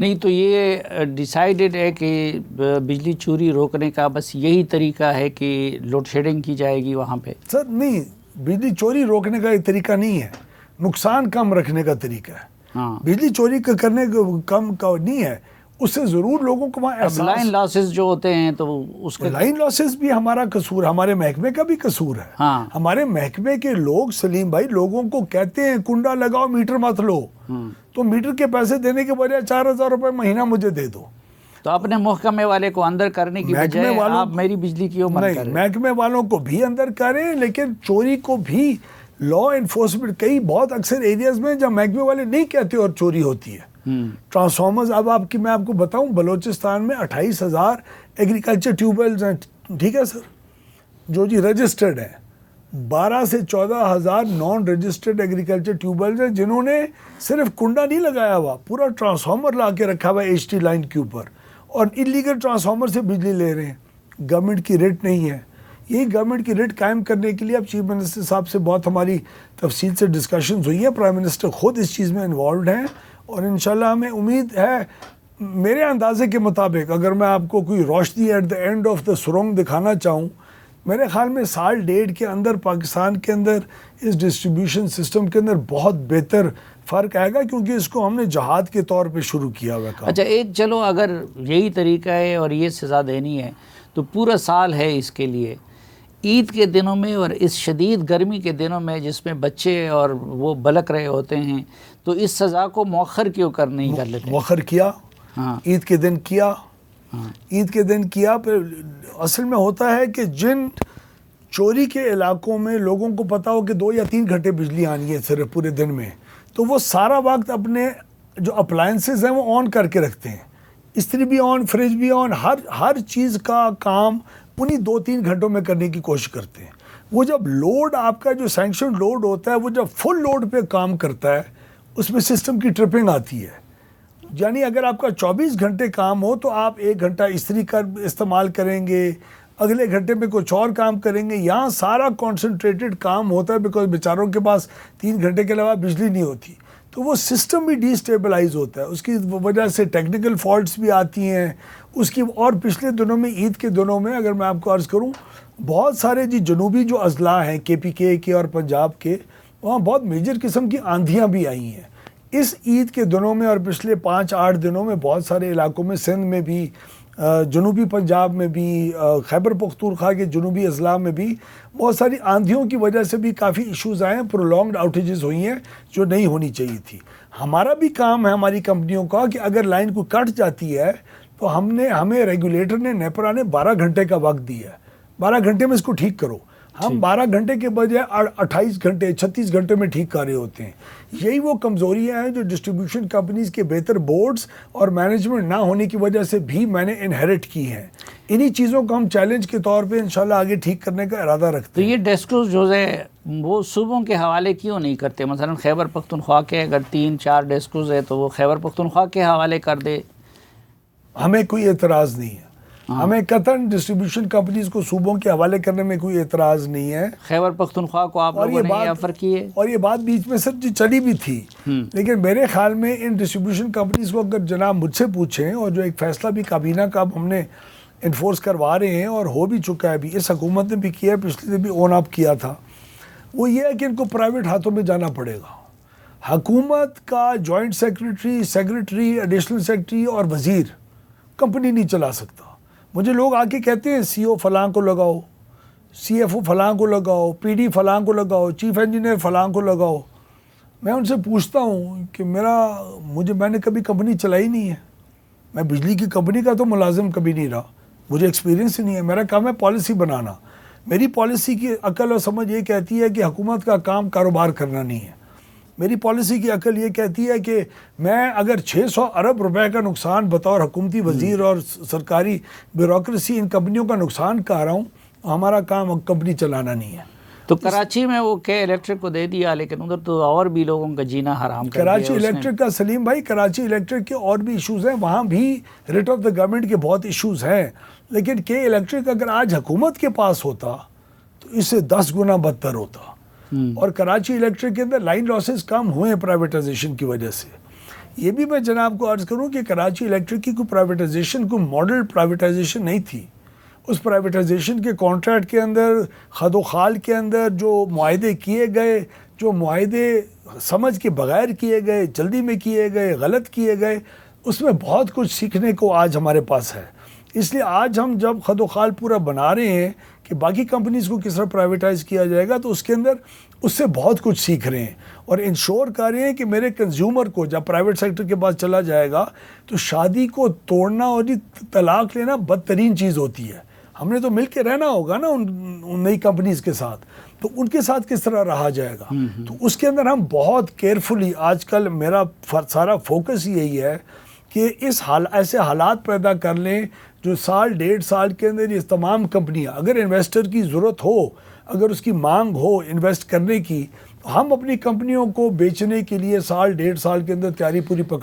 نہیں تو یہ ڈیسائیڈڈ ہے کہ بجلی چوری روکنے کا بس یہی طریقہ ہے کہ لوڈ شیڈنگ کی جائے گی وہاں پہ؟ سر نہیں، بجلی چوری روکنے کا یہ طریقہ نہیں ہے، نقصان کم رکھنے کا طریقہ ہے. ہاں، بجلی چوری کا کرنے کا کم کا نہیں ہے، اس سے ضرور لوگوں کو وہاں اب لائن لاسز جو ہوتے ہیں تو اس کے لائن لاسز بھی ہمارا قصور، ہمارے محکمے کا بھی قصور ہے. ہاں ہمارے محکمے کے لوگ سلیم بھائی لوگوں کو کہتے ہیں کنڈا لگاؤ میٹر مت لو، تو میٹر کے پیسے دینے کے بجائے 4,000 روپے مہینہ مجھے دے دو. تو اپنے محکمے والے کو اندر کرنے کی بجائے آپ میری بجلی کیوں بند کریں؟ محکمے والوں کو بھی اندر کریں، لیکن چوری کو بھی لا انفورسمنٹ کئی بہت اکثر ایریاز میں جب محکمے والے نہیں کہتے اور چوری ہوتی ہے. ٹرانسفارمرز اب میں آپ کو بتاؤں بلوچستان میں 28,000 ایگریکلچر ٹیوبویلز ہیں، ٹھیک ہے سر، جو جی رجسٹرڈ ہیں. 12 سے 14,000 نان رجسٹرڈ ایگریکلچر ٹیوبویلز ہیں جنہوں نے صرف کنڈا نہیں لگایا ہوا، پورا ٹرانسفارمر لا کے رکھا ہوا ہے ایچ ٹی لائن کے اوپر، اور انلیگل ٹرانسفارمر سے بجلی لے رہے ہیں. گورنمنٹ کی ریٹ نہیں ہے. یہی گورنمنٹ کی ریٹ قائم کرنے کے لیے اب چیف منسٹر صاحب سے بہت ہماری تفصیل سے ڈسکشنز ہوئی ہیں. پرائم منسٹر خود اس چیز میں انوالوڈ ہیں، اور انشاءاللہ ہمیں امید ہے. میرے اندازے کے مطابق اگر میں آپ کو کوئی روشنی at the end of the سرنگ دکھانا چاہوں، میرے خیال میں 1.5 کے اندر پاکستان کے اندر اس ڈسٹریبیوشن سسٹم کے اندر بہت بہتر فرق آئے گا، کیونکہ اس کو ہم نے جہاد کے طور پہ شروع کیا ہوا ہے. اچھا ایک چلو اگر یہی طریقہ ہے اور یہ سزا دینی ہے تو پورا سال ہے اس کے لیے. عید کے دنوں میں اور اس شدید گرمی کے دنوں میں جس میں بچے اور وہ بلک رہے ہوتے ہیں، تو اس سزا کو مؤخر کیوں کر نہیں کر لیتے؟ مؤخر کیا، ہاں عید کے دن کیا، عید کے دن کیا. پھر اصل میں ہوتا ہے کہ جن چوری کے علاقوں میں لوگوں کو پتا ہو کہ 2 یا 3 گھنٹے بجلی آنی ہے صرف پورے دن میں، تو وہ سارا وقت اپنے جو اپلائنسز ہیں وہ آن کر کے رکھتے ہیں. استری بھی آن، فریج بھی آن، ہر چیز کا کام انہی 2-3 گھنٹوں میں کرنے کی کوشش کرتے ہیں. وہ جب لوڈ آپ کا جو سینکشن لوڈ ہوتا ہے وہ جب فل لوڈ پہ کام کرتا ہے اس میں سسٹم کی ٹرپنگ آتی ہے. یعنی اگر آپ کا 24 گھنٹے کام ہو تو آپ 1 گھنٹہ استری استعمال کریں گے، اگلے گھنٹے میں کچھ اور کام کریں گے. یہاں سارا کانسنٹریٹڈ کام ہوتا ہے بیکاز بیچاروں کے پاس 3 گھنٹے کے علاوہ بجلی نہیں ہوتی، تو وہ سسٹم بھی ڈی اسٹیبلائز ہوتا ہے. اس کی وجہ سے ٹیکنیکل فالٹس بھی آتی ہیں اس کی. اور پچھلے دنوں میں عید کے دنوں میں اگر میں آپ کو عرض کروں، بہت سارے جنوبی جو اضلاع ہیں KPK کے اور پنجاب کے، وہاں بہت میجر قسم کی آندھیاں بھی آئی ہیں اس عید کے دنوں میں. اور پچھلے 5-8 دنوں میں بہت سارے علاقوں میں، سندھ میں بھی، جنوبی پنجاب میں بھی، خیبر پختونخوا کے جنوبی اضلاع میں بھی بہت ساری آندھیوں کی وجہ سے بھی کافی ایشوز آئے ہیں، پرولونگڈ آؤٹیجز ہوئی ہیں جو نہیں ہونی چاہیے تھی. ہمارا بھی کام ہے ہماری کمپنیوں کا کہ اگر لائن کو کٹ جاتی ہے تو ہمیں ریگولیٹر نے، نیپرا نے 12 گھنٹے کا وقت دیا ہے، 12 گھنٹے میں اس کو ٹھیک کرو. ہم 12 گھنٹے کے بجائے 28 گھنٹے 36 گھنٹے میں ٹھیک کر رہے ہوتے ہیں. یہی وہ کمزوریاں ہیں جو ڈسٹریبیوشن کمپنیز کے بہتر بورڈز اور مینجمنٹ نہ ہونے کی وجہ سے بھی میں نے انہیرٹ کی ہیں. انہی چیزوں کو ہم چیلنج کے طور پہ انشاءاللہ آگے ٹھیک کرنے کا ارادہ رکھتے تو ہیں. یہ ڈیسکوز جو ہے وہ صوبوں کے حوالے کیوں نہیں کرتے؟ مثلا خیبر پختونخوا کے اگر 3-4 ڈیسکوز ہے تو وہ خیبر پختونخوا کے حوالے کر دے. ہمیں کوئی اعتراض نہیں ہے، ہمیں قطعاً ڈسٹریبیوشن کمپنیز کو صوبوں کے حوالے کرنے میں کوئی اعتراض نہیں ہے. خیبر پختونخوا کو آپ لوگوں نے آفر کی ہے، اور یہ بات بیچ میں سر چلی بھی تھی، لیکن میرے خیال میں ان ڈسٹریبیوشن کمپنیز کو اگر جناب مجھ سے پوچھیں، اور جو ایک فیصلہ بھی کابینہ کا اب ہم نے انفورس کروا رہے ہیں اور ہو بھی چکا ہے، بھی اس حکومت نے بھی کیا ہے، پچھلی نے بھی اون اپ کیا تھا، وہ یہ ہے کہ ان کو پرائیویٹ ہاتھوں میں جانا پڑے گا. حکومت کا جوائنٹ سیکرٹری، ایڈیشنل سیکرٹری اور وزیر کمپنی نہیں چلا سکتا. مجھے لوگ آ کے کہتے ہیں CO فلاں کو لگاؤ، CFO فلاں کو لگاؤ، PD فلاں کو لگاؤ، چیف انجینئر فلاں کو لگاؤ. میں ان سے پوچھتا ہوں کہ میں نے کبھی کمپنی چلائی نہیں ہے، میں بجلی کی کمپنی کا تو ملازم کبھی نہیں رہا، مجھے ایکسپیرینس ہی نہیں ہے. میرا کام ہے پالیسی بنانا. میری پالیسی کی عقل اور سمجھ یہ کہتی ہے کہ حکومت کا کام کاروبار کرنا نہیں ہے. میری پالیسی کی عقل یہ کہتی ہے کہ میں اگر 600 ارب روپے کا نقصان بطور حکومتی وزیر اور سرکاری بیوروکریسی ان کمپنیوں کا نقصان کر رہا ہوں، ہمارا کام کمپنی چلانا نہیں ہے. تو کراچی میں وہ کے الیکٹرک کو دے دیا، لیکن ادھر تو اور بھی لوگوں کا جینا حرام کر دیا. کراچی الیکٹرک کا سلیم بھائی، کراچی الیکٹرک کے اور بھی ایشوز ہیں، وہاں بھی ریٹ آف دا گورنمنٹ کے بہت ایشوز ہیں، لیکن کے الیکٹرک اگر آج حکومت کے پاس ہوتا تو اس سے 10 گنا بدتر ہوتا. اور کراچی الیکٹرک کے اندر لائن لاسز کم ہوئے ہیں پرائیویٹائزیشن کی وجہ سے. یہ بھی میں جناب کو عرض کروں کہ کراچی الیکٹرک کی کوئی پرائیویٹائزیشن کوئی ماڈل پرائیویٹائزیشن نہیں تھی. اس پرائیویٹائزیشن کے کانٹریکٹ کے اندر خد و خال کے اندر جو معاہدے کیے گئے، جو معاہدے سمجھ کے بغیر کیے گئے، جلدی میں کیے گئے، غلط کیے گئے، اس میں بہت کچھ سیکھنے کو آج ہمارے پاس ہے. اس لیے آج ہم جب خد و خال پورا بنا رہے ہیں کہ باقی کمپنیز کو کس طرح پرائیویٹائز کیا جائے گا، تو اس کے اندر اس سے بہت کچھ سیکھ رہے ہیں اور انشور کر رہے ہیں کہ میرے کنزیومر کو جب پرائیویٹ سیکٹر کے پاس چلا جائے گا تو شادی کو توڑنا اور طلاق لینا بدترین چیز ہوتی ہے. ہم نے تو مل کے رہنا ہوگا نا ان نئی کمپنیز کے ساتھ، تو ان کے ساتھ کس طرح رہا جائے گا. تو اس کے اندر ہم بہت کیئرفلی، آج کل میرا سارا فوکس یہی ہے کہ ایسے حالات پیدا کر لیں جو سال 1.5 سال کے اندر یہ تمام کمپنیاں، اگر انویسٹر کی ضرورت ہو، اگر اس کی مانگ ہو انویسٹ کرنے کی، تو ہم اپنی کمپنیوں کو بیچنے کے لیے سال 1.5 سال کے اندر تیاری پوری پکڑ